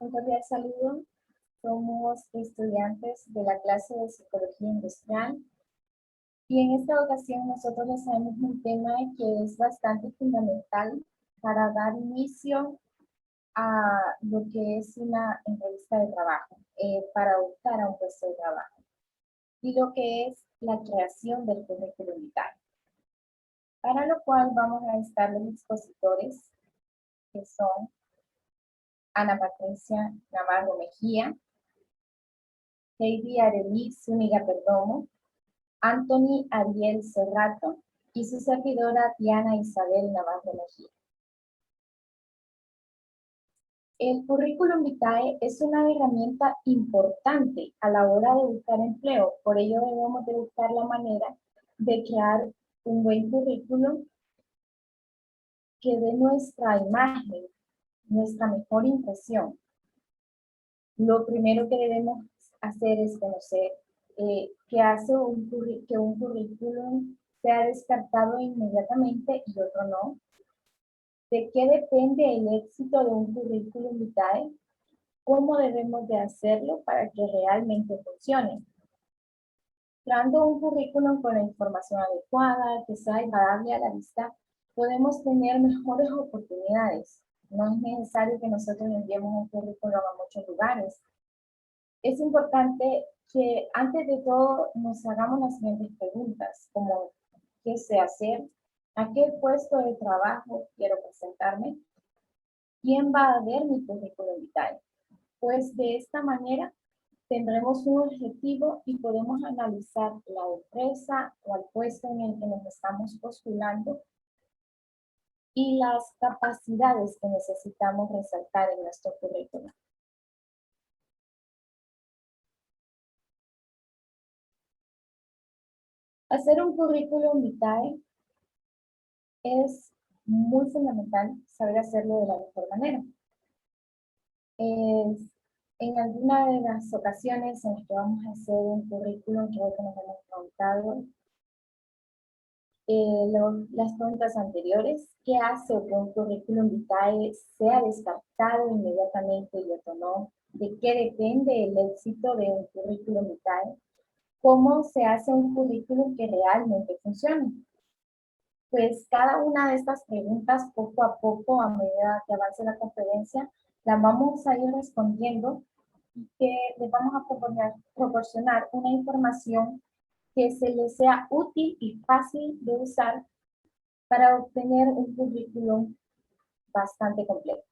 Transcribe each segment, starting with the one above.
Un cordial saludo. Somos estudiantes de la clase de Psicología Industrial y en esta ocasión nosotros les traemos un tema que es bastante fundamental para dar inicio a lo que es una entrevista de trabajo, para optar a un puesto de trabajo, y lo que es la creación del currículum vitae. Para lo cual vamos a estar los expositores, que son Ana Patricia Navarro Mejía, Heidi Arely Zúñiga Perdomo, Anthony Ariel Cerrato y su servidora Diana Isabel Navarro Mejía. El currículum vitae es una herramienta importante a la hora de buscar empleo, por ello debemos de buscar la manera de crear un buen currículum que dé nuestra imagen, nuestra mejor impresión. Lo primero que debemos hacer es conocer qué hace que un currículum sea descartado inmediatamente y otro no. ¿De qué depende el éxito de un currículum vitae? ¿Cómo debemos de hacerlo para que realmente funcione? Creando un currículum con la información adecuada, que sea agradable a la vista, podemos tener mejores oportunidades. No es necesario que nosotros enviemos un currículum a muchos lugares. Es importante que antes de todo nos hagamos las siguientes preguntas, como ¿qué sé hacer? ¿A qué puesto de trabajo quiero presentarme? ¿Quién va a ver mi currículum vitae? Pues de esta manera tendremos un objetivo y podemos analizar la empresa o el puesto en el que nos estamos postulando y las capacidades que necesitamos resaltar en nuestro currículum. Hacer un currículum vitae es muy fundamental saber hacerlo de la mejor manera. En alguna de las ocasiones en las que vamos a hacer un currículum, creo que nos hemos preguntado las preguntas anteriores, ¿qué hace que un currículum vitae sea descartado inmediatamente y otro no? ¿De qué depende el éxito de un currículum vitae? ¿Cómo se hace un currículum que realmente funcione? Pues cada una de estas preguntas, poco a poco, a medida que avance la conferencia, las vamos a ir respondiendo y que les vamos a proporcionar una información que se les sea útil y fácil de usar para obtener un currículum bastante completo.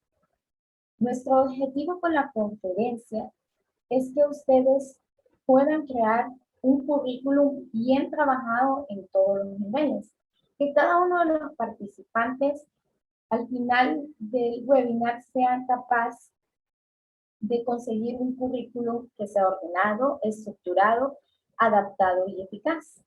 Nuestro objetivo con la conferencia es que ustedes puedan crear un currículum bien trabajado en todos los niveles. Que cada uno de los participantes al final del webinar sea capaz de conseguir un currículum que sea ordenado, estructurado, adaptado y eficaz.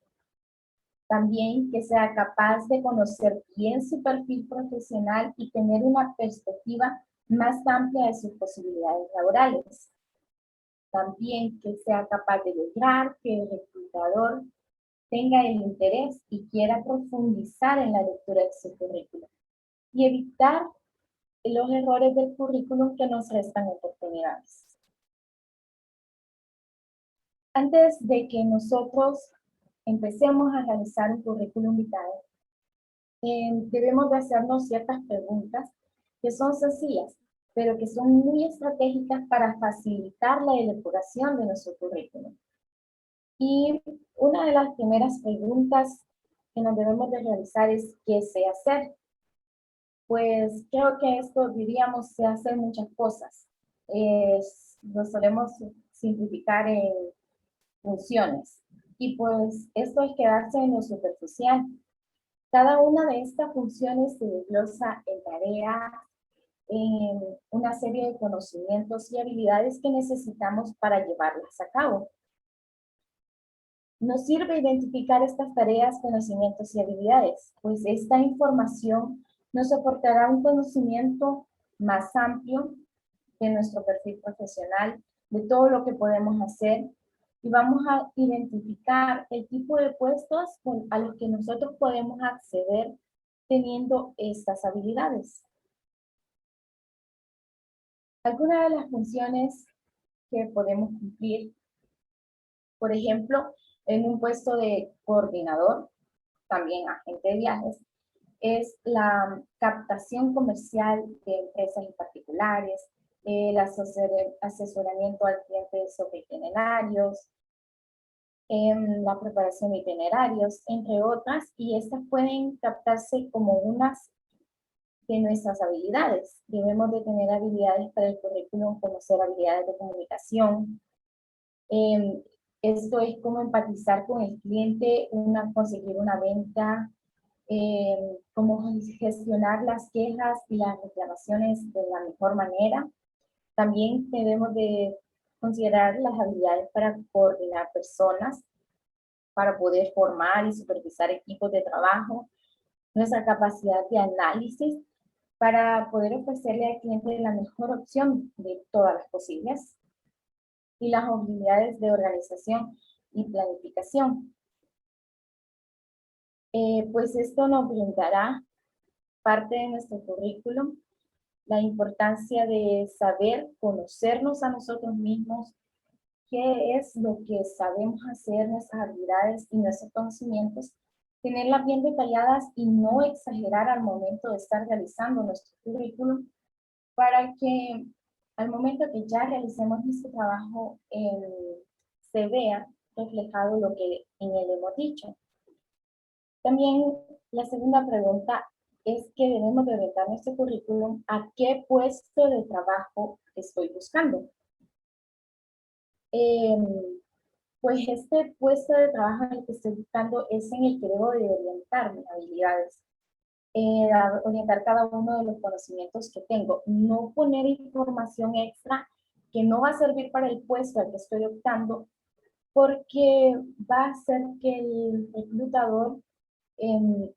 También que sea capaz de conocer bien su perfil profesional y tener una perspectiva más amplia de sus posibilidades laborales. También que sea capaz de lograr que el reclutador tenga el interés y quiera profundizar en la lectura de su currículum y evitar los errores del currículum que nos restan oportunidades. Antes de que nosotros empecemos a realizar un currículum vitae, debemos de hacernos ciertas preguntas que son sencillas, pero que son muy estratégicas para facilitar la elaboración de nuestro currículum. Y una de las primeras preguntas que nos debemos de realizar es ¿qué sé hacer? Pues creo que esto diríamos sé hacer muchas cosas. Lo solemos simplificar en funciones. Y pues esto es quedarse en lo superficial. Cada una de estas funciones se desglosa en tareas, en una serie de conocimientos y habilidades que necesitamos para llevarlas a cabo. Nos sirve identificar estas tareas, conocimientos y habilidades, pues esta información nos aportará un conocimiento más amplio de nuestro perfil profesional, de todo lo que podemos hacer, y vamos a identificar el tipo de puestos a los que nosotros podemos acceder teniendo estas habilidades. Algunas de las funciones que podemos cumplir, por ejemplo, en un puesto de coordinador, también agente de viajes, es la captación comercial de empresas y particulares, el asesoramiento al cliente sobre itinerarios, la preparación de itinerarios, entre otras, y estas pueden captarse como unas de nuestras habilidades. Debemos de tener habilidades para el currículum, conocer habilidades de comunicación. Esto es como empatizar con el cliente, conseguir una venta, cómo gestionar las quejas y las reclamaciones de la mejor manera. También debemos de considerar las habilidades para coordinar personas, para poder formar y supervisar equipos de trabajo, nuestra capacidad de análisis para poder ofrecerle al cliente la mejor opción de todas las posibles, y las habilidades de organización y planificación. Pues esto nos brindará parte de nuestro currículum, la importancia de saber conocernos a nosotros mismos, qué es lo que sabemos hacer, nuestras habilidades y nuestros conocimientos, tenerlas bien detalladas y no exagerar al momento de estar realizando nuestro currículum, para que al momento que ya realicemos nuestro trabajo se vea reflejado lo que en él hemos dicho. También la segunda pregunta es que debemos de orientar nuestro currículum a qué puesto de trabajo estoy buscando. Pues este puesto de trabajo en el que estoy buscando es en el que debo de orientar mis habilidades, orientar cada uno de los conocimientos que tengo, no poner información extra que no va a servir para el puesto al que estoy optando, porque va a hacer que el reclutador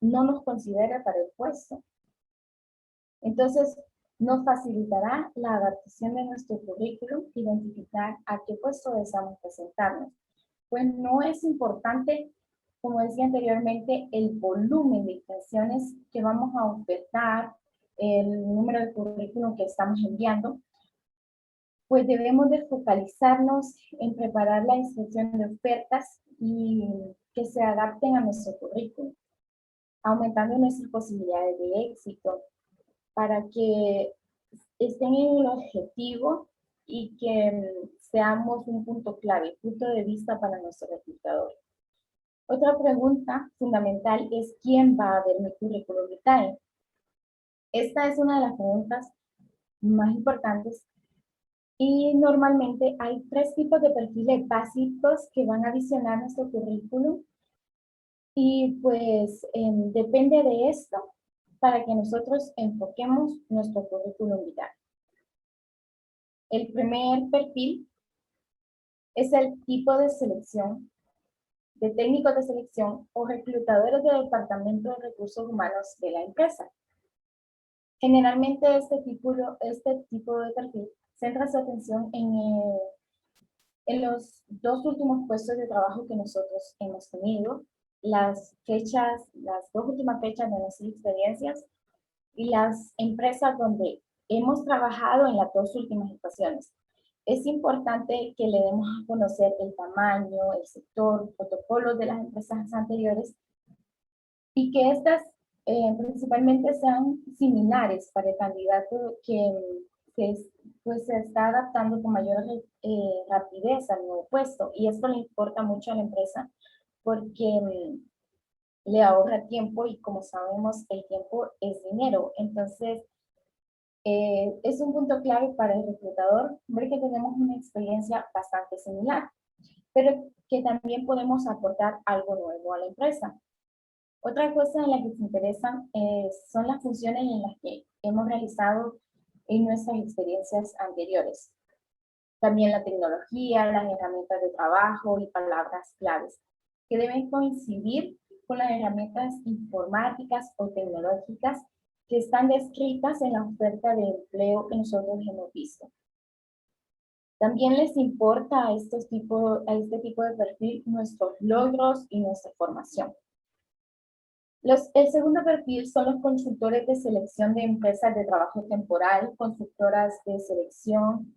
no nos considere para el puesto. Entonces, nos facilitará la adaptación de nuestro currículum, identificar a qué puesto deseamos presentarnos. Pues no es importante, como decía anteriormente, el volumen de intenciones que vamos a ofertar, el número de currículum que estamos enviando, pues debemos de focalizarnos en preparar la inscripción de ofertas y que se adapten a nuestro currículum, aumentando nuestras posibilidades de éxito para que estén en el objetivo y que seamos un punto clave, punto de vista para nuestro reclutador. Otra pregunta fundamental es ¿quién va a ver mi currículum vitae? Esta es una de las preguntas más importantes y normalmente hay 3 tipos de perfiles básicos que van a adicionar nuestro currículum y pues depende de esto para que nosotros enfoquemos nuestro currículum vitae. El primer perfil es el tipo de selección de técnicos de selección o reclutadores del Departamento de Recursos Humanos de la empresa. Generalmente este tipo de perfil centra su atención en los 2 últimos puestos de trabajo que nosotros hemos tenido, las 2 últimas fechas de nuestras experiencias y las empresas donde hemos trabajado en las 2 últimas ocasiones. Es importante que le demos a conocer el tamaño, el sector, protocolos de las empresas anteriores y que estas principalmente sean similares para el candidato pues, se está adaptando con mayor rapidez al nuevo puesto. Y esto le importa mucho a la empresa porque le ahorra tiempo y como sabemos el tiempo es dinero. Entonces, es un punto clave para el reclutador ver que tenemos una experiencia bastante similar, pero que también podemos aportar algo nuevo a la empresa. Otra cosa en la que se interesan son las funciones en las que hemos realizado en nuestras experiencias anteriores. También la tecnología, las herramientas de trabajo y palabras claves, que deben coincidir con las herramientas informáticas o tecnológicas que están descritas en la oferta de empleo que nosotros hemos visto. También les importa a este tipo de perfil nuestros logros y nuestra formación. El segundo perfil son los consultores de selección de empresas de trabajo temporal, consultoras de selección.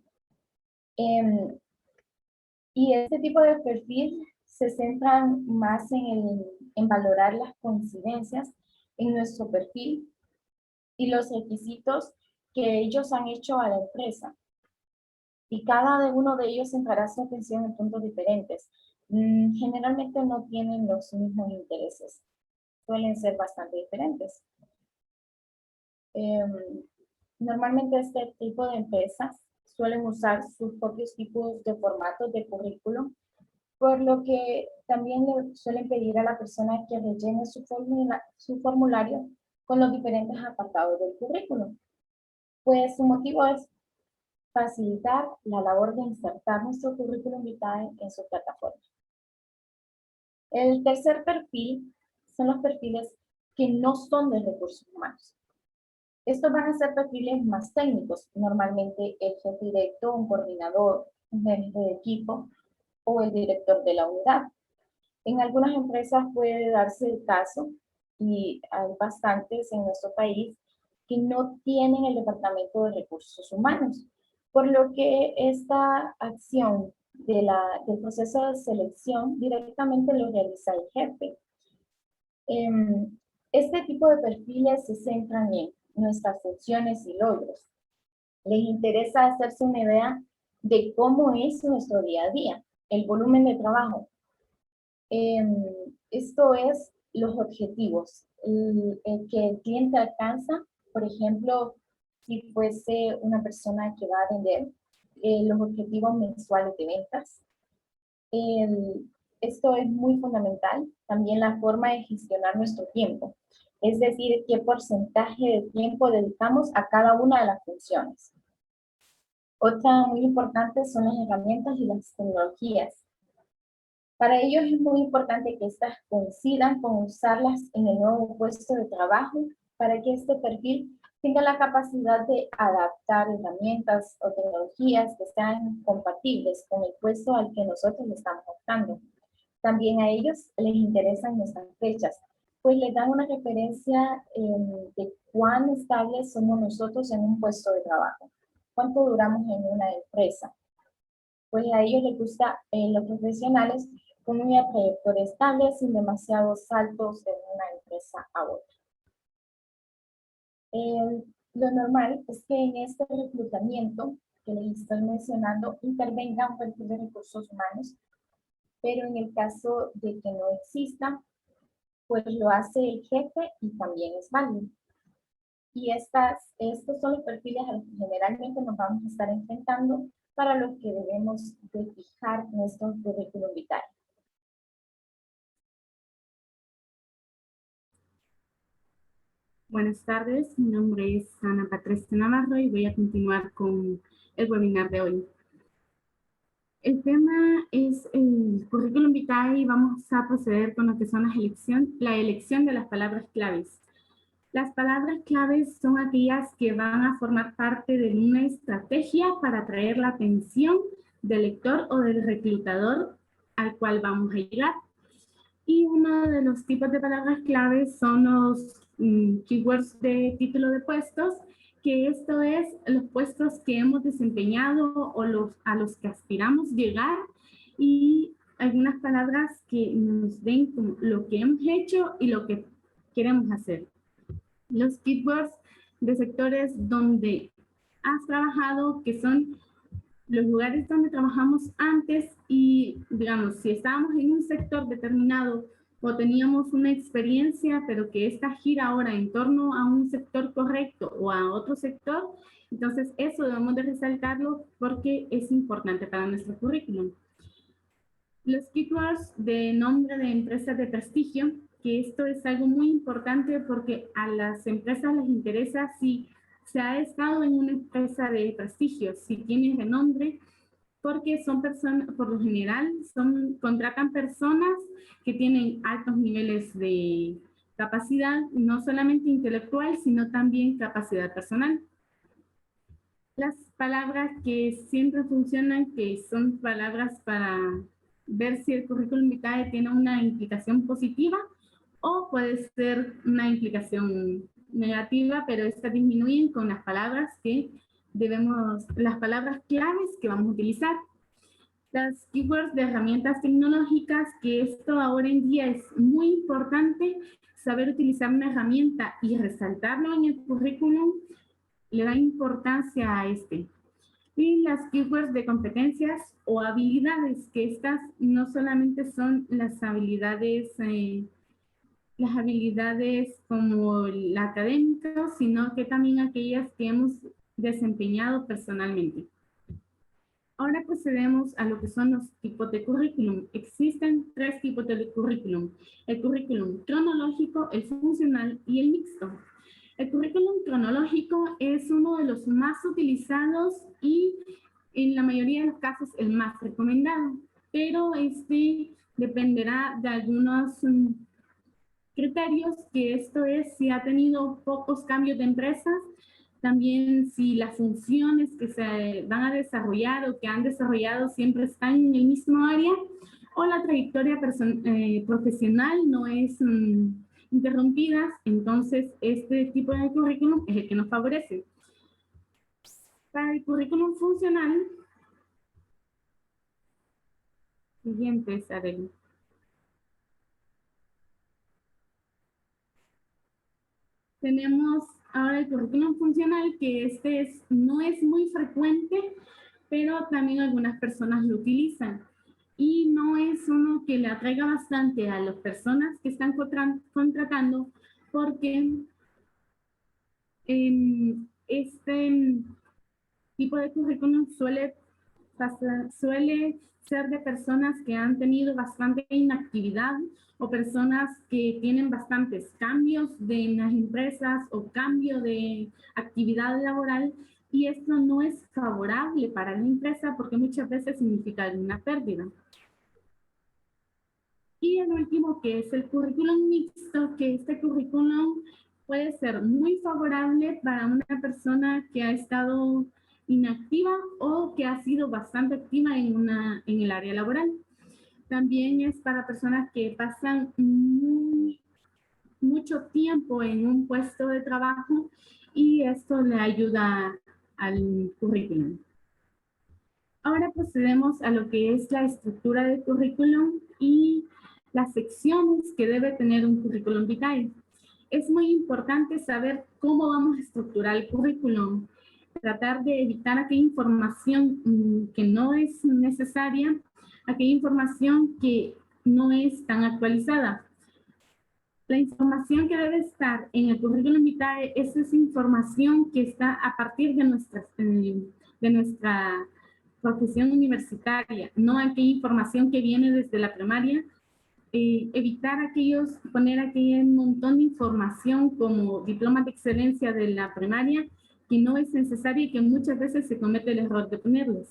Y este tipo de perfil se centran más en valorar las coincidencias en nuestro perfil y los requisitos que ellos han hecho a la empresa. Y cada uno de ellos centrará su atención en puntos diferentes. Generalmente no tienen los mismos intereses, suelen ser bastante diferentes. Normalmente este tipo de empresas suelen usar sus propios tipos de formatos de currículum, por lo que también le suelen pedir a la persona que rellene su formulario con los diferentes apartados del currículum. Pues su motivo es facilitar la labor de insertar nuestro currículum vitae en su plataforma. El tercer perfil son los perfiles que no son de recursos humanos. Estos van a ser perfiles más técnicos, normalmente el jefe directo, un coordinador, un jefe de equipo o el director de la unidad. En algunas empresas puede darse el caso, y hay bastantes en nuestro país, que no tienen el departamento de recursos humanos, por lo que esta acción del proceso de selección directamente lo realiza el jefe. Este tipo de perfiles se centran en nuestras funciones y logros. Les interesa hacerse una idea de cómo es nuestro día a día, el volumen de trabajo. Esto es los objetivos que el cliente alcanza. Por ejemplo, si fuese una persona que va a vender, los objetivos mensuales de ventas. Esto es muy fundamental. También la forma de gestionar nuestro tiempo, es decir, qué porcentaje de tiempo dedicamos a cada una de las funciones. Otra muy importante son las herramientas y las tecnologías. Para ellos es muy importante que estas coincidan con usarlas en el nuevo puesto de trabajo para que este perfil tenga la capacidad de adaptar herramientas o tecnologías que sean compatibles con el puesto al que nosotros le estamos optando. También a ellos les interesan nuestras fechas, pues les dan una referencia de cuán estables somos nosotros en un puesto de trabajo, cuánto duramos en una empresa. Pues a ellos les gusta los profesionales con una trayectoria estable, sin demasiados saltos de una empresa a otra. Lo normal es que en este reclutamiento que les estoy mencionando intervenga un perfil de recursos humanos, pero en el caso de que no exista, pues lo hace el jefe y también es válido. Y estos son los perfiles a los que generalmente nos vamos a estar enfrentando para los que debemos de fijar nuestro currículum vitae. Buenas tardes, mi nombre es Ana Patricia Navarro y voy a continuar con el webinar de hoy. El tema es el currículum vitae y vamos a proceder con lo que son la elección de las palabras claves. Las palabras claves son aquellas que van a formar parte de una estrategia para atraer la atención del lector o del reclutador al cual vamos a llegar. Y uno de los tipos de palabras claves son los keywords de título de puestos, que esto es los puestos que hemos desempeñado o a los que aspiramos llegar, y algunas palabras que nos den como lo que hemos hecho y lo que queremos hacer. Los keywords de sectores donde has trabajado, que son los lugares donde trabajamos antes, y digamos, si estábamos en un sector determinado o teníamos una experiencia, pero que esta gira ahora en torno a un sector correcto o a otro sector, entonces eso debemos de resaltarlo porque es importante para nuestro currículum. Los keywords de nombre de empresas de prestigio, que esto es algo muy importante porque a las empresas les interesa si se ha estado en una empresa de prestigio, si tiene renombre, porque son personas, por lo general, contratan personas que tienen altos niveles de capacidad, no solamente intelectual, sino también capacidad personal. Las palabras que siempre funcionan, que son palabras para ver si el currículum vitae tiene una implicación positiva o puede ser una implicación negativa, pero estas disminuyen con las palabras las palabras claves que vamos a utilizar. Las keywords de herramientas tecnológicas, que esto ahora en día es muy importante, saber utilizar una herramienta y resaltarlo en el currículum, le da importancia a este. Y las keywords de competencias o habilidades, que estas no solamente son las habilidades como el académico, sino que también aquellas que hemos desempeñado personalmente. Ahora procedemos a lo que son los tipos de currículum. Existen 3 tipos de currículum: el currículum cronológico, el funcional y el mixto. El currículum cronológico es uno de los más utilizados y en la mayoría de los casos el más recomendado, pero este dependerá de algunos criterios, que esto es si ha tenido pocos cambios de empresas, también si las funciones que se van a desarrollar o que han desarrollado siempre están en el mismo área, o la trayectoria profesional no es interrumpida. Entonces este tipo de currículum es el que nos favorece. Para el currículum funcional, siguiente es Adel. Tenemos ahora el currículum funcional, que no es muy frecuente, pero también algunas personas lo utilizan. Y no es uno que le atraiga bastante a las personas que están contratando, porque este tipo de currículum suele ser de personas que han tenido bastante inactividad o personas que tienen bastantes cambios en las empresas o cambio de actividad laboral, y esto no es favorable para la empresa porque muchas veces significa alguna pérdida. Y el último, que es el currículum mixto, que este currículum puede ser muy favorable para una persona que ha estado inactiva o que ha sido bastante activa en el área laboral. También es para personas que pasan mucho tiempo en un puesto de trabajo, y esto le ayuda al currículum. Ahora procedemos a lo que es la estructura del currículum y las secciones que debe tener un currículum vitae. Es muy importante saber cómo vamos a estructurar el currículum, tratar de evitar aquella información que no es necesaria, aquella información que no es tan actualizada. La información que debe estar en el currículum vitae es esa información que está a partir de nuestra profesión universitaria, no aquella información que viene desde la primaria. Evitar poner aquel montón de información como diplomas de excelencia de la primaria, que no es necesaria y que muchas veces se comete el error de ponerlos.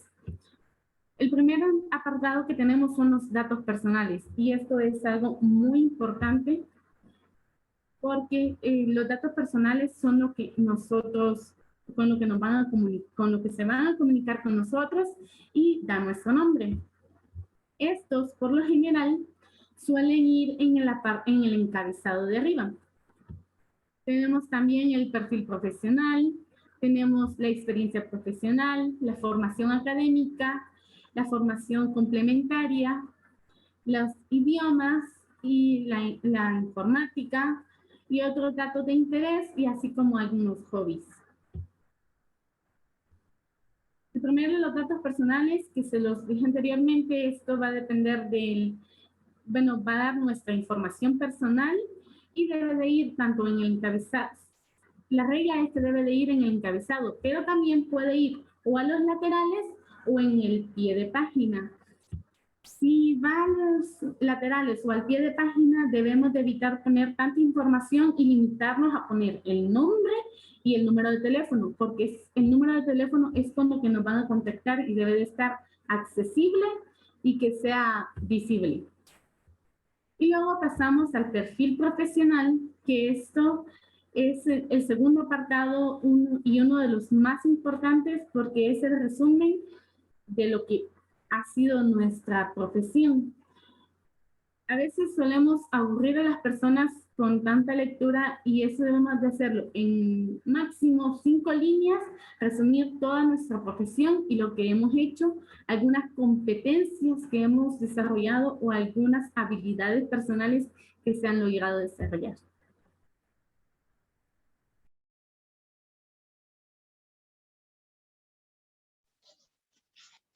El primer apartado que tenemos son los datos personales, y esto es algo muy importante porque los datos personales son lo que con lo que se van a comunicar con nosotros, y da nuestro nombre. Estos, por lo general, suelen ir en el encabezado de arriba. Tenemos también el perfil profesional, tenemos la experiencia profesional, la formación académica, la formación complementaria, los idiomas y la informática y otros datos de interés, y así como algunos hobbies. El primero de los datos personales, que se los dije anteriormente, esto va a depender va a dar nuestra información personal y debe de ir tanto en el encabezado. La regla es que debe de ir en el encabezado, pero también puede ir o a los laterales o en el pie de página. Si va a los laterales o al pie de página, debemos de evitar poner tanta información y limitarnos a poner el nombre y el número de teléfono, porque el número de teléfono es con lo que nos van a contactar y debe de estar accesible y que sea visible. Y luego pasamos al perfil profesional, que esto es el segundo apartado y uno de los más importantes, porque es el resumen de lo que ha sido nuestra profesión. A veces solemos aburrir a las personas con tanta lectura y eso debemos de hacerlo en máximo 5 líneas, resumir toda nuestra profesión y lo que hemos hecho, algunas competencias que hemos desarrollado o algunas habilidades personales que se han logrado desarrollar.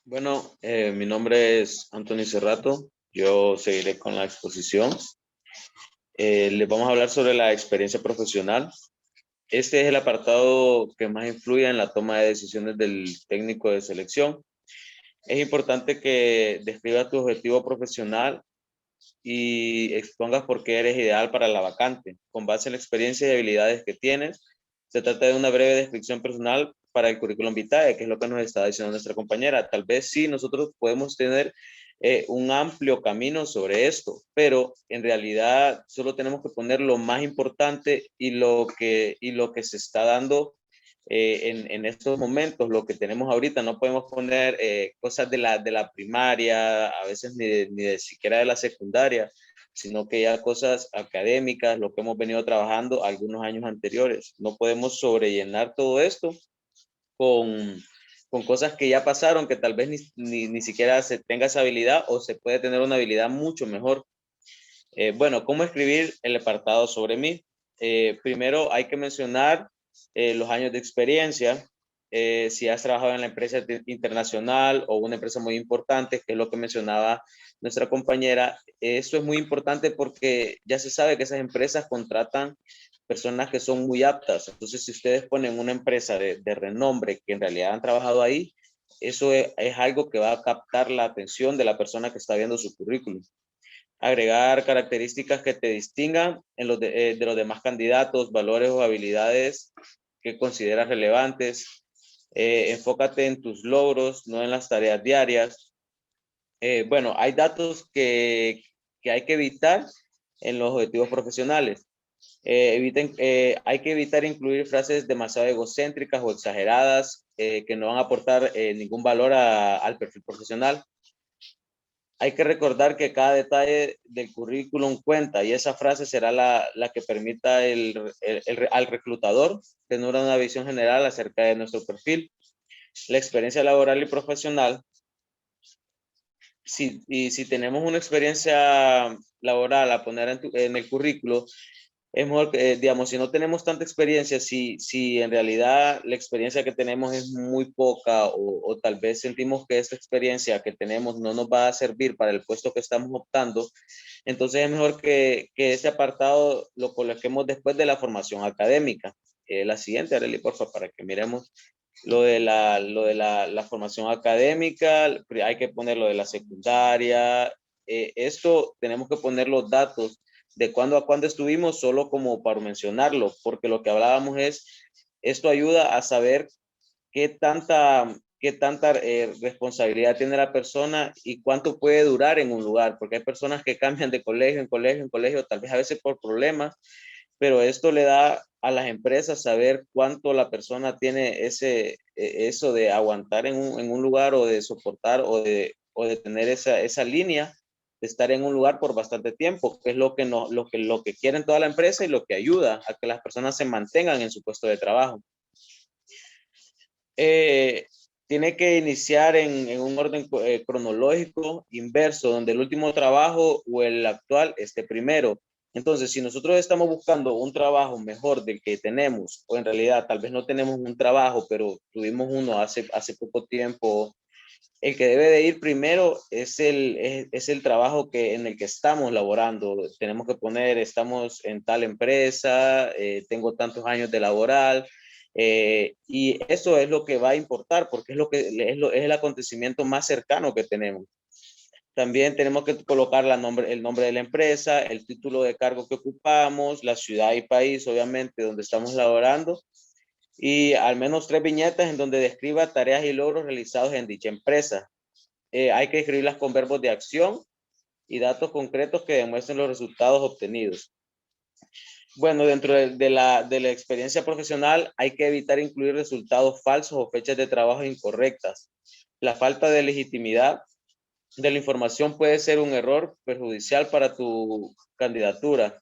Bueno, mi nombre es Anthony Cerrato. Yo seguiré con la exposición. Les vamos a hablar sobre la experiencia profesional. Este es el apartado que más influye en la toma de decisiones del técnico de selección. Es importante que describas tu objetivo profesional y expongas por qué eres ideal para la vacante. Con base en la experiencia y habilidades que tienes, se trata de una breve descripción personal para el currículum vitae, que es lo que nos está diciendo nuestra compañera. Tal vez sí, nosotros podemos tener un amplio camino sobre esto, pero en realidad solo tenemos que poner lo más importante y lo que se está dando en estos momentos, lo que tenemos ahorita. No podemos poner cosas de la primaria, a veces ni de siquiera de la secundaria, sino que ya cosas académicas, lo que hemos venido trabajando algunos años anteriores. No podemos sobrellenar todo esto con, con cosas que ya pasaron, que tal vez ni siquiera se tenga esa habilidad o se puede tener una habilidad mucho mejor. Bueno, ¿cómo escribir el apartado sobre mí? Primero hay que mencionar los años de experiencia, si has trabajado en la empresa internacional o una empresa muy importante, que es lo que mencionaba nuestra compañera. Eso es muy importante porque ya se sabe que esas empresas contratan personas que son muy aptas. Entonces, si ustedes ponen una empresa de renombre que en realidad han trabajado ahí, eso es algo que va a captar la atención de la persona que está viendo su currículum. Agregar características que te distingan de los demás candidatos, valores o habilidades que consideras relevantes. Enfócate en tus logros, no en las tareas diarias. Bueno, hay datos que hay que evitar en los objetivos profesionales. Hay que evitar incluir frases demasiado egocéntricas o exageradas que no van a aportar ningún valor al perfil profesional. Hay que recordar que cada detalle del currículum cuenta y esa frase será la que permita al reclutador tener una visión general acerca de nuestro perfil. La experiencia laboral y profesional. Si tenemos una experiencia laboral a poner en el currículo, es mejor que, digamos, si no tenemos tanta experiencia, si en realidad la experiencia que tenemos es muy poca o tal vez sentimos que esta experiencia que tenemos no nos va a servir para el puesto que estamos optando, entonces es mejor que ese apartado lo coloquemos después de la formación académica. La siguiente, Arely, por favor, para que miremos la formación académica. Hay que poner lo de la secundaria. Esto tenemos que poner los datos de cuándo a cuándo estuvimos, solo como para mencionarlo, porque lo que hablábamos es, esto ayuda a saber qué tanta responsabilidad tiene la persona y cuánto puede durar en un lugar, porque hay personas que cambian de colegio en colegio en colegio, tal vez a veces por problemas, pero esto le da a las empresas saber cuánto la persona tiene eso de aguantar en un lugar o de soportar o de tener esa línea de estar en un lugar por bastante tiempo, que es lo que, no, lo que quieren toda la empresa y lo que ayuda a que las personas se mantengan en su puesto de trabajo. Eh, Tiene que iniciar en un orden cronológico inverso, donde el último trabajo o el actual esté primero. Entonces, si nosotros estamos buscando un trabajo mejor del que tenemos, o en realidad tal vez no tenemos un trabajo, pero tuvimos uno hace poco tiempo, el que debe de ir primero es el trabajo en el que estamos laborando. Tenemos que poner, estamos en tal empresa, tengo tantos años de laboral, y eso es lo que va a importar, porque es el acontecimiento más cercano que tenemos. También tenemos que colocar el nombre de la empresa, el título de cargo que ocupamos, la ciudad y país, obviamente, donde estamos laborando, y al menos 3 viñetas en donde describa tareas y logros realizados en dicha empresa. Hay que escribirlas con verbos de acción y datos concretos que demuestren los resultados obtenidos. Bueno, dentro de la experiencia profesional hay que evitar incluir resultados falsos o fechas de trabajo incorrectas. La falta de legitimidad de la información puede ser un error perjudicial para tu candidatura.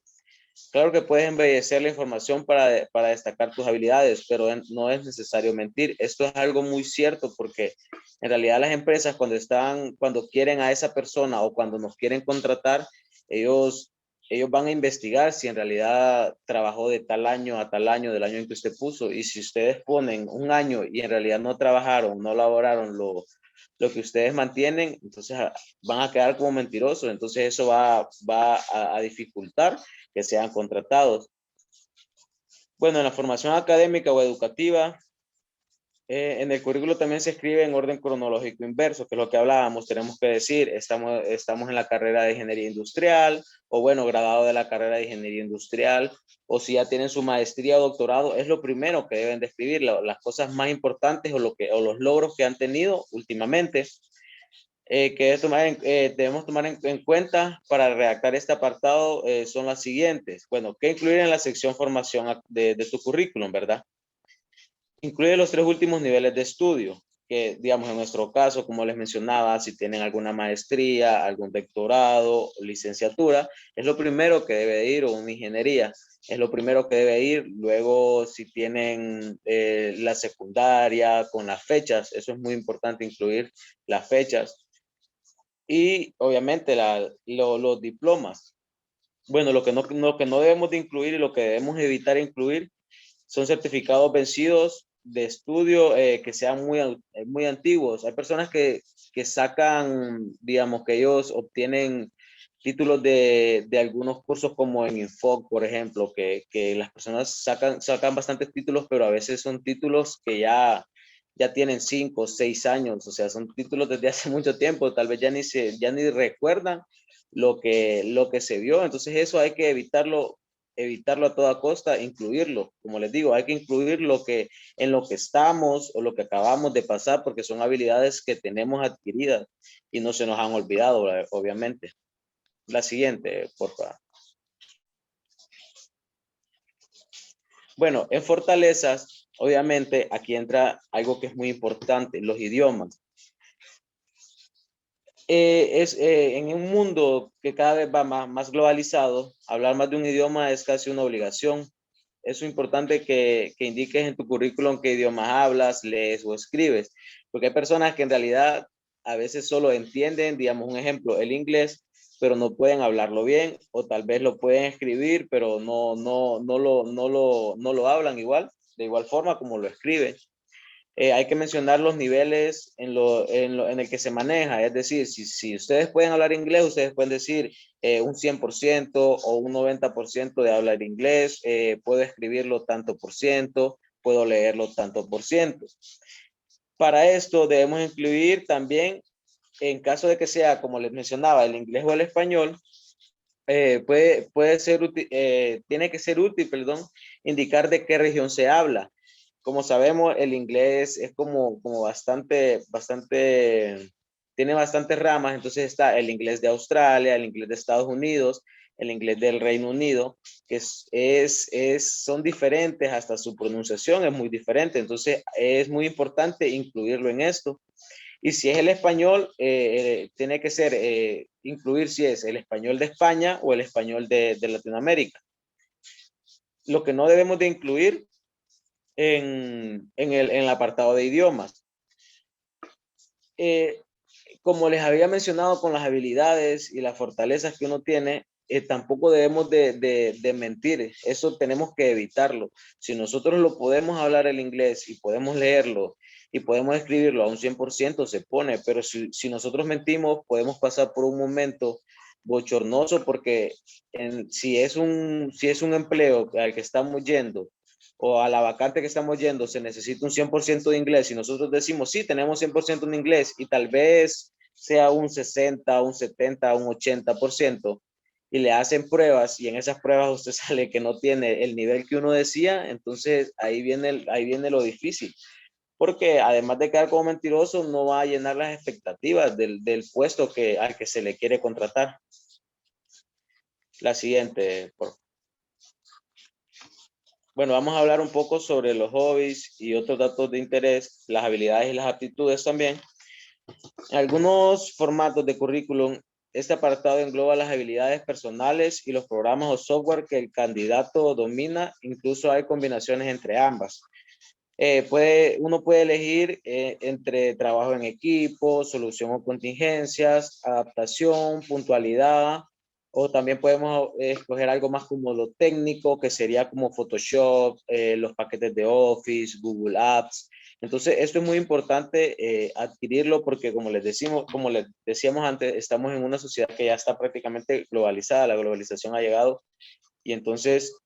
Claro que puedes embellecer la información para destacar tus habilidades, pero no es necesario mentir. Esto es algo muy cierto porque en realidad las empresas cuando quieren a esa persona o cuando nos quieren contratar, ellos van a investigar si en realidad trabajó de tal año a tal año, del año en que usted puso. Y si ustedes ponen un año y en realidad no trabajaron, no laboraron lo que ustedes mantienen, entonces van a quedar como mentirosos. Entonces eso va a dificultar que sean contratados. Bueno, en la formación académica o educativa, en el currículo también se escribe en orden cronológico inverso, que es lo que hablábamos. Tenemos que decir, estamos en la carrera de ingeniería industrial, o bueno, graduado de la carrera de ingeniería industrial, o si ya tienen su maestría o doctorado, es lo primero que deben de escribir, las cosas más importantes o los logros que han tenido últimamente. Que debemos tomar en cuenta para redactar este apartado son las siguientes. Bueno, ¿qué incluir en la sección formación de tu currículum, verdad? Incluye los 3 últimos niveles de estudio, que digamos en nuestro caso, como les mencionaba, si tienen alguna maestría, algún doctorado, licenciatura, es lo primero que debe ir, o una ingeniería, es lo primero que debe ir. Luego, si tienen la secundaria con las fechas, eso es muy importante incluir las fechas. Y obviamente los diplomas. Bueno, lo que no debemos de incluir y lo que debemos evitar incluir son certificados vencidos de estudio que sean muy antiguos. Hay personas que sacan, digamos, que ellos obtienen títulos de algunos cursos como en Infoc, por ejemplo, que las personas sacan bastantes títulos, pero a veces son títulos que ya tienen 5 o 6 años, o sea, son títulos desde hace mucho tiempo, tal vez ya ni recuerdan lo que se vio. Entonces eso hay que evitarlo a toda costa, incluirlo. Como les digo, hay que incluir en lo que estamos o lo que acabamos de pasar, porque son habilidades que tenemos adquiridas y no se nos han olvidado, obviamente. La siguiente, por favor. Bueno, en fortalezas, obviamente, aquí entra algo que es muy importante, los idiomas. En un mundo que cada vez va más globalizado, hablar más de un idioma es casi una obligación. Es importante que indiques en tu currículum qué idiomas hablas, lees o escribes, porque hay personas que en realidad a veces solo entienden, digamos un ejemplo, el inglés, pero no pueden hablarlo bien, o tal vez lo pueden escribir, pero no lo hablan igual, de igual forma como lo escriben. Hay que mencionar los niveles en el que se maneja, es decir, si ustedes pueden hablar inglés, ustedes pueden decir un 100% o un 90% de hablar inglés, puedo escribirlo tanto por ciento, puedo leerlo tanto por ciento. Para esto debemos incluir también, en caso de que sea, como les mencionaba, el inglés o el español, puede ser útil, tiene que ser útil, perdón, indicar de qué región se habla. Como sabemos, el inglés es como tiene bastantes ramas. Entonces está el inglés de Australia, el inglés de Estados Unidos, el inglés del Reino Unido, que son diferentes, hasta su pronunciación es muy diferente. Entonces es muy importante incluirlo en esto. Y si es el español, tiene que ser, incluir si es el español de España o el español de Latinoamérica. Lo que no debemos de incluir en el apartado de idiomas. Como les había mencionado con las habilidades y las fortalezas que uno tiene, tampoco debemos de mentir. Eso tenemos que evitarlo. Si nosotros lo podemos hablar el inglés y podemos leerlo y podemos escribirlo a un 100%, se pone. Pero si nosotros mentimos, podemos pasar por un momento bochornoso, porque si es un empleo al que estamos yendo o a la vacante que estamos yendo, se necesita un 100% de inglés y nosotros decimos, sí, tenemos 100% de inglés, y tal vez sea un 60, un 70, un 80%, y le hacen pruebas y en esas pruebas usted sale que no tiene el nivel que uno decía, entonces ahí viene lo difícil, porque además de quedar como mentiroso, no va a llenar las expectativas del puesto al que se le quiere contratar. La siguiente, por favor. Bueno, vamos a hablar un poco sobre los hobbies y otros datos de interés, las habilidades y las aptitudes también. En algunos formatos de currículum, este apartado engloba las habilidades personales y los programas o software que el candidato domina. Incluso hay combinaciones entre ambas. Uno puede elegir entre trabajo en equipo, solución o contingencias, adaptación, puntualidad, o también podemos escoger algo más como lo técnico, que sería como Photoshop, los paquetes de Office, Google Apps. Entonces, esto es muy importante adquirirlo porque como les decíamos antes, estamos en una sociedad que ya está prácticamente globalizada, la globalización ha llegado y entonces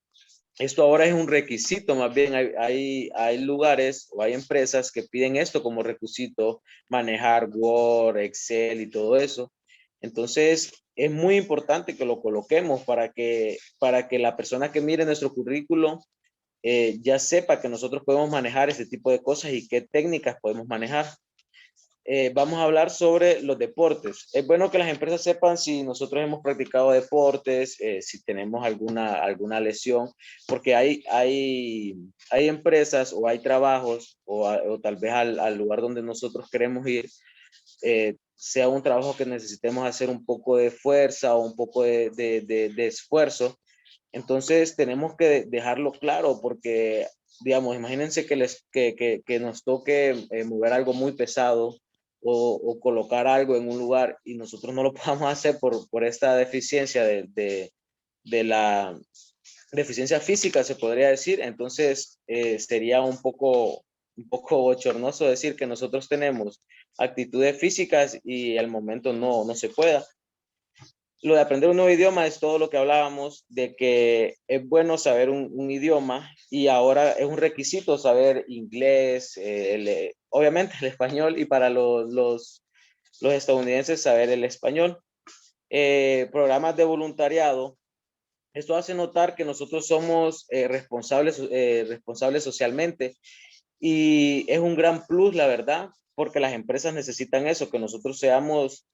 esto ahora es un requisito, más bien hay lugares o hay empresas que piden esto como requisito, manejar Word, Excel y todo eso. Entonces, es muy importante que lo coloquemos para que la persona que mire nuestro currículo ya sepa que nosotros podemos manejar ese tipo de cosas y qué técnicas podemos manejar. Vamos a hablar sobre los deportes. Es bueno que las empresas sepan si nosotros hemos practicado deportes, si tenemos alguna lesión, porque hay empresas o hay trabajos o tal vez al lugar donde nosotros queremos ir, sea un trabajo que necesitemos hacer un poco de fuerza o un poco de esfuerzo. Entonces tenemos que dejarlo claro porque, digamos, imagínense que nos toque mover algo muy pesado o colocar algo en un lugar y nosotros no lo podamos hacer por esta deficiencia de la deficiencia física, se podría decir. Entonces sería un poco bochornoso decir que nosotros tenemos actitudes físicas y al momento no se pueda. Lo de aprender un nuevo idioma es todo lo que hablábamos de que es bueno saber un idioma y ahora es un requisito saber inglés, obviamente el español y para los estadounidenses saber el español. Programas de voluntariado. Esto hace notar que nosotros somos responsables socialmente y es un gran plus, la verdad, porque las empresas necesitan eso, que nosotros seamos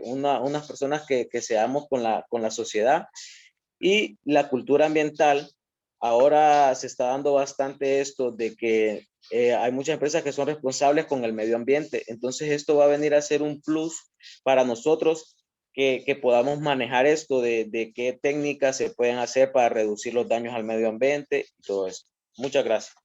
unas personas que seamos con la sociedad y la cultura ambiental. Ahora se está dando bastante esto de que hay muchas empresas que son responsables con el medio ambiente. Entonces esto va a venir a ser un plus para nosotros que podamos manejar esto de qué técnicas se pueden hacer para reducir los daños al medio ambiente y todo eso. Muchas gracias.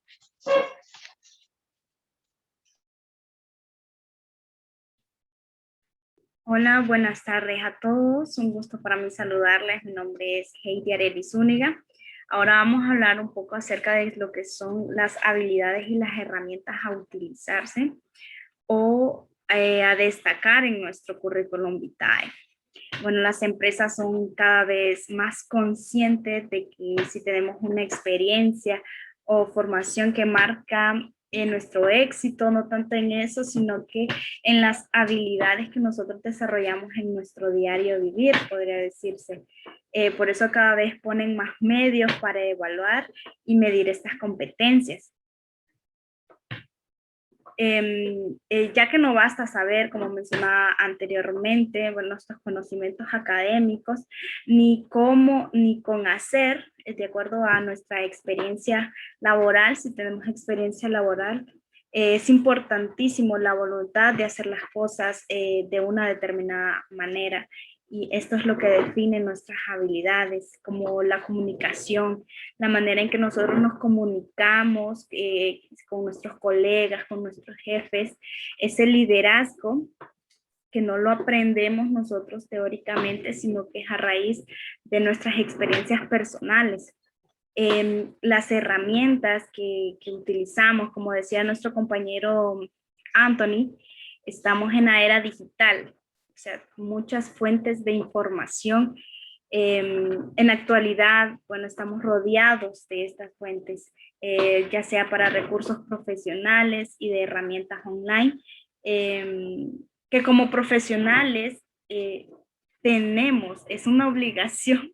Hola, buenas tardes a todos. Un gusto para mí saludarles. Mi nombre es Heidi Arely Zúñiga. Ahora vamos a hablar un poco acerca de lo que son las habilidades y las herramientas a utilizarse o a destacar en nuestro currículum vitae. Bueno, las empresas son cada vez más conscientes de que si tenemos una experiencia o formación que marca nuestro éxito, no tanto en eso, sino que en las habilidades que nosotros desarrollamos en nuestro diario vivir, podría decirse. Por eso cada vez ponen más medios para evaluar y medir estas competencias. Ya que no basta saber, como mencionaba anteriormente, bueno, nuestros conocimientos académicos, ni cómo, ni con hacer, de acuerdo a nuestra experiencia laboral, si tenemos experiencia laboral, es importantísimo la voluntad de hacer las cosas de una determinada manera. Y esto es lo que define nuestras habilidades, como la comunicación, la manera en que nosotros nos comunicamos con nuestros colegas, con nuestros jefes, ese liderazgo que no lo aprendemos nosotros teóricamente, sino que es a raíz de nuestras experiencias personales. Las herramientas que utilizamos, como decía nuestro compañero Anthony, estamos en la era digital, o sea, muchas fuentes de información. En la actualidad, bueno, estamos rodeados de estas fuentes, ya sea para recursos profesionales y de herramientas online, que como profesionales tenemos, es una obligación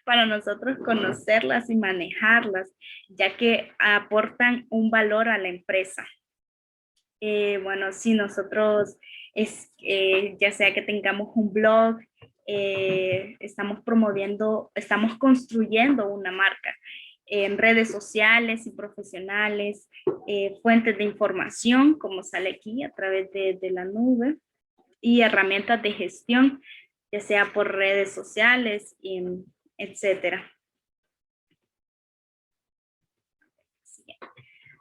para nosotros conocerlas y manejarlas, ya que aportan un valor a la empresa. Bueno, si nosotros, ya sea que tengamos un blog, estamos promoviendo, estamos construyendo una marca en redes sociales y profesionales, fuentes de información, como sale aquí a través de la nube, y herramientas de gestión, ya sea por redes sociales, etcétera.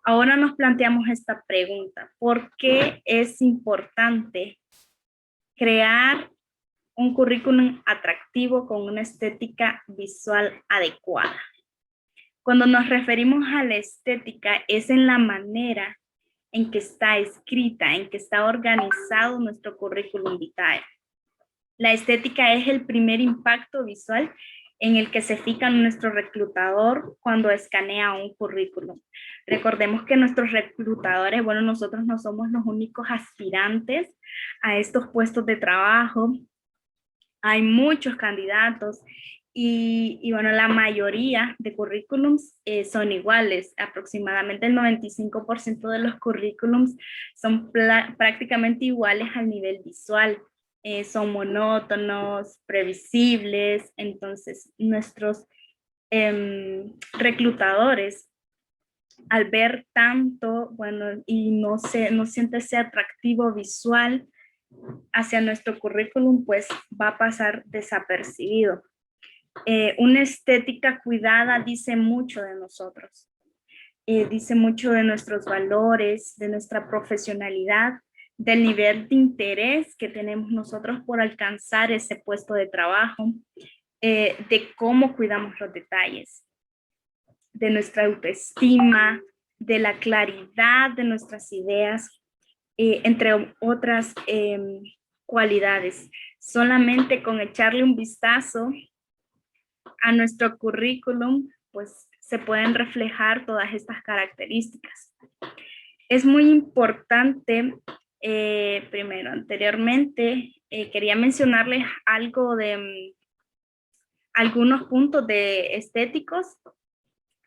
Ahora nos planteamos esta pregunta: ¿por qué es importante crear un currículum atractivo con una estética visual adecuada? Cuando nos referimos a la estética, es en la manera en que está escrita, en que está organizado nuestro currículum vitae. La estética es el primer impacto visual en el que se fija nuestro reclutador cuando escanea un currículum. Recordemos que nuestros reclutadores, bueno, nosotros no somos los únicos aspirantes a estos puestos de trabajo. Hay muchos candidatos y bueno, la mayoría de currículums son iguales. Aproximadamente el 95% de los currículums son prácticamente iguales al nivel visual. Son monótonos, previsibles. Entonces, nuestros reclutadores, al ver tanto, bueno, y no siente ese atractivo visual hacia nuestro currículum, pues va a pasar desapercibido. Una estética cuidada dice mucho de nosotros, dice mucho de nuestros valores, de nuestra profesionalidad, del nivel de interés que tenemos nosotros por alcanzar ese puesto de trabajo, de cómo cuidamos los detalles, de nuestra autoestima, de la claridad de nuestras ideas, entre otras cualidades. Solamente con echarle un vistazo a nuestro currículum, pues se pueden reflejar todas estas características. Es muy importante, primero, anteriormente, quería mencionarles algo de algunos puntos de estéticos.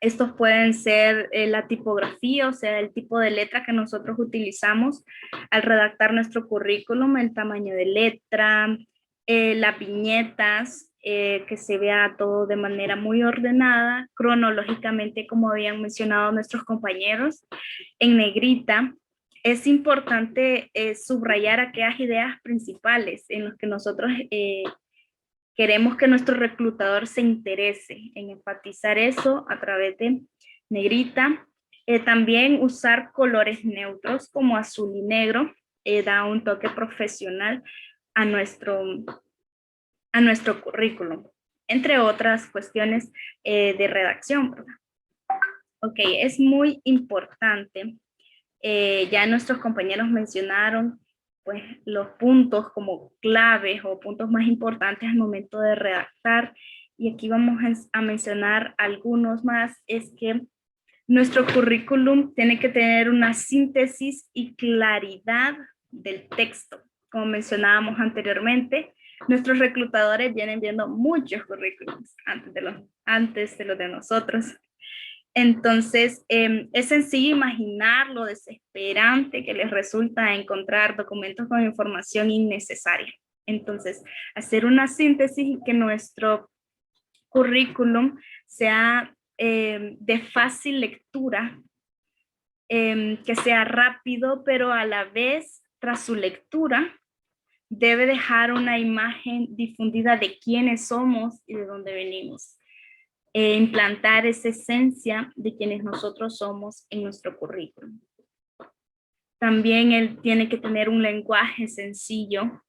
Estos pueden ser la tipografía, o sea, el tipo de letra que nosotros utilizamos al redactar nuestro currículum, el tamaño de letra, las viñetas, que se vea todo de manera muy ordenada, cronológicamente, como habían mencionado nuestros compañeros, en negrita. Es importante subrayar aquellas ideas principales en las que nosotros queremos que nuestro reclutador se interese, en enfatizar eso a través de negrita. También usar colores neutros como azul y negro da un toque profesional a nuestro currículum, entre otras cuestiones de redacción, ¿verdad? Ok, es muy importante. Ya nuestros compañeros mencionaron pues los puntos como claves o puntos más importantes al momento de redactar, y aquí vamos a mencionar algunos más. Es que nuestro currículum tiene que tener una síntesis y claridad del texto. Como mencionábamos anteriormente, nuestros reclutadores vienen viendo muchos currículums antes de los de nosotros. Entonces, es sencillo imaginar lo desesperante que les resulta encontrar documentos con información innecesaria. Entonces, hacer una síntesis y que nuestro currículum sea de fácil lectura, que sea rápido, pero a la vez, tras su lectura, debe dejar una imagen difundida de quiénes somos y de dónde venimos. Implantar esa esencia de quienes nosotros somos en nuestro currículum. También él tiene que tener un lenguaje sencillo,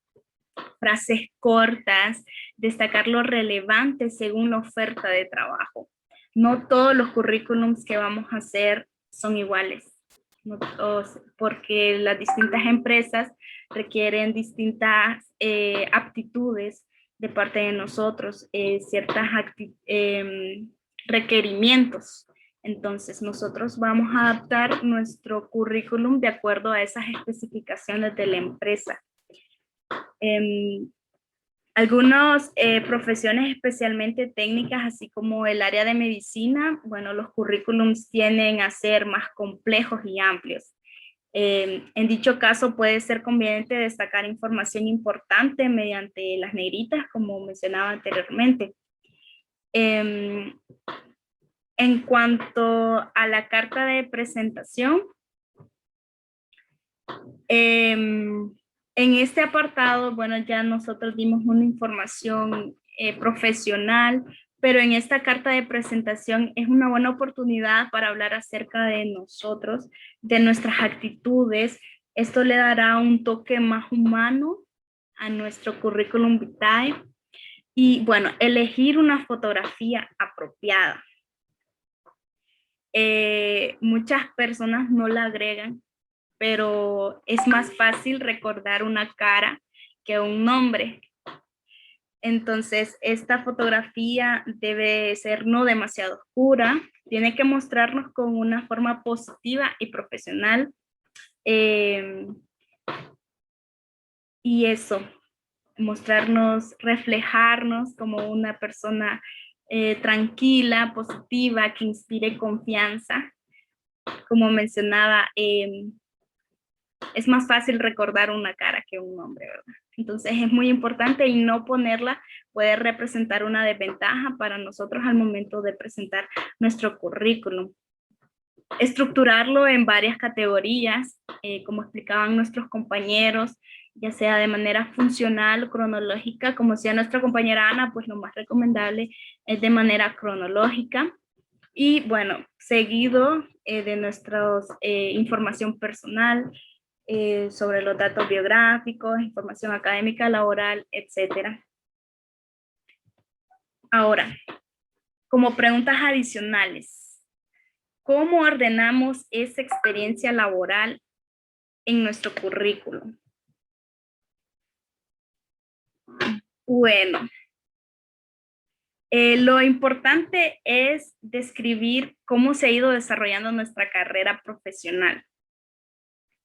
frases cortas, destacar lo relevante según la oferta de trabajo. No todos los currículums que vamos a hacer son iguales, no todos, porque las distintas empresas requieren distintas aptitudes de parte de nosotros, ciertos requerimientos. Entonces nosotros vamos a adaptar nuestro currículum de acuerdo a esas especificaciones de la empresa. Algunas profesiones especialmente técnicas, así como el área de medicina, bueno, los currículums tienden a ser más complejos y amplios. En dicho caso puede ser conveniente destacar información importante mediante las negritas, como mencionaba anteriormente. En cuanto a la carta de presentación, En este apartado, bueno, ya nosotros dimos una información profesional, pero en esta carta de presentación es una buena oportunidad para hablar acerca de nosotros, de nuestras actitudes. Esto le dará un toque más humano a nuestro currículum vitae. Y bueno, elegir una fotografía apropiada. Muchas personas no la agregan, pero es más fácil recordar una cara que un nombre. Entonces, esta fotografía debe ser no demasiado oscura, tiene que mostrarnos con una forma positiva y profesional. Y eso, mostrarnos, reflejarnos como una persona tranquila, positiva, que inspire confianza. Como mencionaba, es más fácil recordar una cara que un nombre, ¿verdad? Entonces es muy importante, y no ponerla puede representar una desventaja para nosotros al momento de presentar nuestro currículum. Estructurarlo en varias categorías, como explicaban nuestros compañeros, ya sea de manera funcional o cronológica. Como decía nuestra compañera Ana, pues lo más recomendable es de manera cronológica. Y bueno, seguido de nuestra información personal, sobre los datos biográficos, información académica, laboral, etc. Ahora, como preguntas adicionales, ¿cómo ordenamos esa experiencia laboral en nuestro currículum? Bueno, lo importante es describir cómo se ha ido desarrollando nuestra carrera profesional,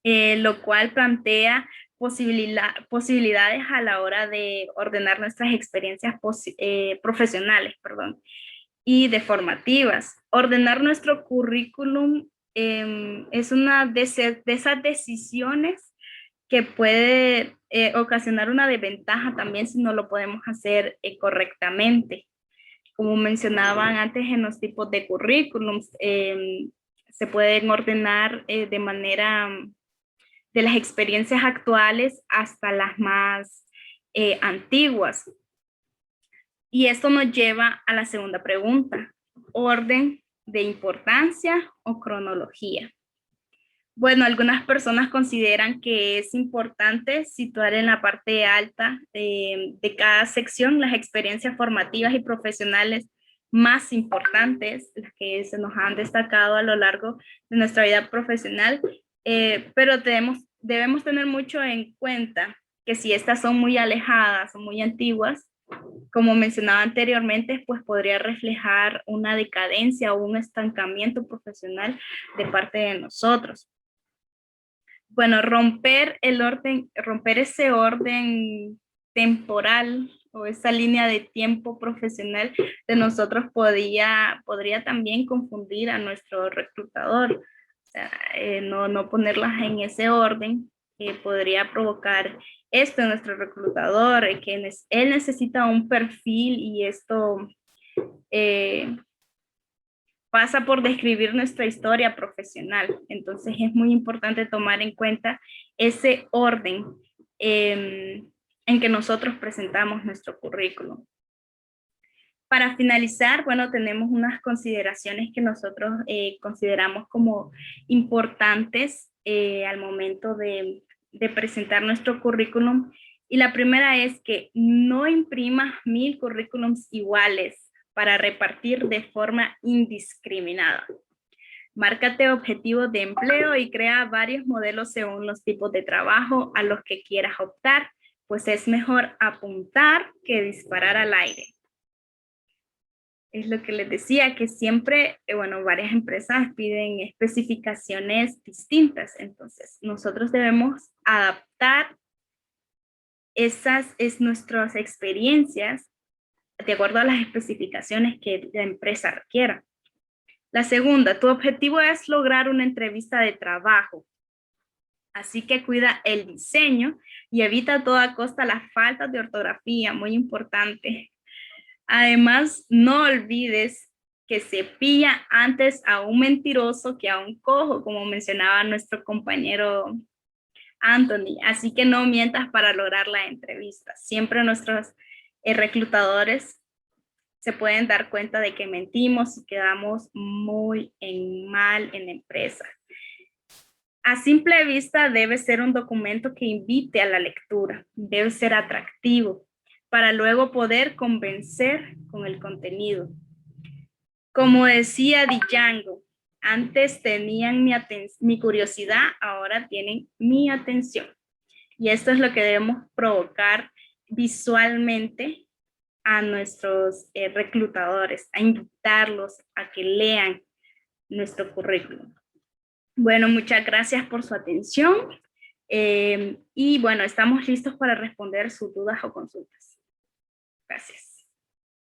lo cual plantea posibilidades a la hora de ordenar nuestras experiencias profesionales, y de formativas. Ordenar nuestro currículum es una de esas decisiones que puede ocasionar una desventaja también si no lo podemos hacer correctamente. Como mencionaban antes, en los tipos de currículums, se pueden ordenar de manera de las experiencias actuales hasta las más antiguas. Y esto nos lleva a la segunda pregunta: ¿orden de importancia o cronología? Bueno, algunas personas consideran que es importante situar en la parte alta de cada sección las experiencias formativas y profesionales más importantes, las que se nos han destacado a lo largo de nuestra vida profesional, pero debemos tener mucho en cuenta que si estas son muy alejadas o muy antiguas, como mencionaba anteriormente, pues podría reflejar una decadencia o un estancamiento profesional de parte de nosotros. Bueno, romper ese orden temporal o esa línea de tiempo profesional de nosotros podría también confundir a nuestro reclutador. O sea, no ponerlas en ese orden podría provocar esto en nuestro reclutador, que él necesita un perfil, y esto pasa por describir nuestra historia profesional. Entonces es muy importante tomar en cuenta ese orden en que nosotros presentamos nuestro currículum. Para finalizar, bueno, tenemos unas consideraciones que nosotros consideramos como importantes al momento de presentar nuestro currículum. Y la primera es que no imprimas 1000 currículums iguales para repartir de forma indiscriminada. Márcate objetivos de empleo y crea varios modelos según los tipos de trabajo a los que quieras optar, pues es mejor apuntar que disparar al aire. Es lo que les decía, que siempre, bueno, varias empresas piden especificaciones distintas. Entonces, nosotros debemos adaptar nuestras experiencias de acuerdo a las especificaciones que la empresa requiera. La segunda, tu objetivo es lograr una entrevista de trabajo. Así que cuida el diseño y evita a toda costa las faltas de ortografía, muy importante. Además, no olvides que se pilla antes a un mentiroso que a un cojo, como mencionaba nuestro compañero Anthony, así que no mientas para lograr la entrevista. Siempre nuestros reclutadores se pueden dar cuenta de que mentimos y quedamos muy mal en la empresa. A simple vista debe ser un documento que invite a la lectura, debe ser atractivo para luego poder convencer con el contenido. Como decía Django, antes tenían mi curiosidad, ahora tienen mi atención. Y esto es lo que debemos provocar visualmente a nuestros reclutadores, a invitarlos a que lean nuestro currículum. Bueno, muchas gracias por su atención. Y bueno, estamos listos para responder sus dudas o consultas. Gracias.